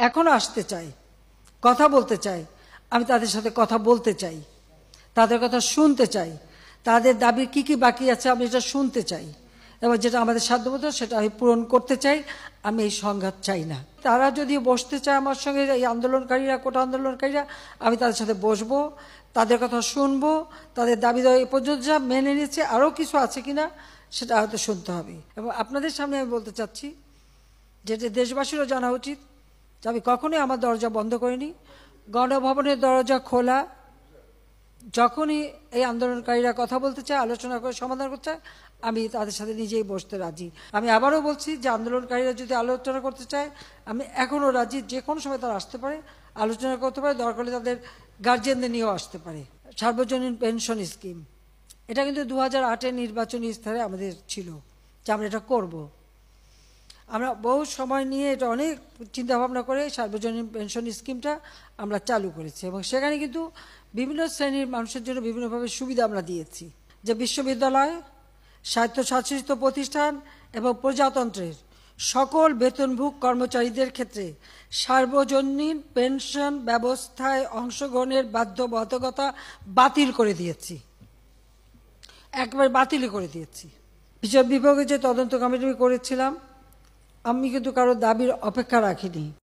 এখনো আসতে চায়, কথা বলতে চায়, আমি তাদের সাথে কথা বলতে চাই, তাদের কথা শুনতে চাই, তাদের দাবি কি কি বাকি আছে আমি এটা শুনতে চাই, এবং যেটা আমাদের সাধ্যমতো সেটা আমি পূরণ করতে চাই। আমি এই সংঘাত চাই না। তারা যদি বসতে চায় আমার সঙ্গে, এই আন্দোলনকারীরা, কোটা আন্দোলনকারীরা, আমি তাদের সাথে বসবো, তাদের কথা শুনবো, তাদের দাবি দেওয়া এ পর্যন্ত যা মেনে নিচ্ছে, আরও কিছু আছে কিনা সেটা হয়তো শুনতে হবে। এবং আপনাদের সামনে আমি বলতে চাচ্ছি, যেটা দেশবাসীরও জানা উচিত, যে আমি কখনোই আমার দরজা বন্ধ করিনি। গণভবনের দরজা খোলা। যখনই এই আন্দোলনকারীরা কথা বলতে চায়, আলোচনা করে সমাধান করতে চায়, আমি তাদের সাথে নিজেই বসতে রাজি। আমি আবারও বলছি যে আন্দোলনকারীরা যদি আলোচনা করতে চায়, আমি এখনও রাজি। যে কোনো সময় তারা আসতে পারে, আলোচনা করতে পারে, দরকার হলে তাদের গার্জিয়ানদের নিয়েও আসতে পারে। সার্বজনীন পেনশন স্কিম, এটা কিন্তু 2008-এর নির্বাচনী স্তরে আমাদের ছিল যে আমরা এটা করব। আমরা বহু সময় নিয়ে এটা অনেক চিন্তাভাবনা করে সার্বজনীন পেনশন স্কিমটা আমরা চালু করেছি, এবং সেখানে কিন্তু বিভিন্ন শ্রেণীর মানুষের জন্য বিভিন্নভাবে সুবিধা আমরা দিয়েছি। যে বিশ্ববিদ্যালয়, স্বায়ত্তশাসিত প্রতিষ্ঠান এবং প্রজাতন্ত্রের সকল বেতনভোগী কর্মচারীদের ক্ষেত্রে সার্বজনীন পেনশন ব্যবস্থায় অংশগ্রহণের বাধ্যবাধকতা বাতিল করে দিয়েছি, একবারে বাতিল করে দিয়েছি। বিচার বিভাগে যে তদন্ত কমিটি করেছিলাম, আমি কিন্তু কারো দাবির অপেক্ষা রাখিনি।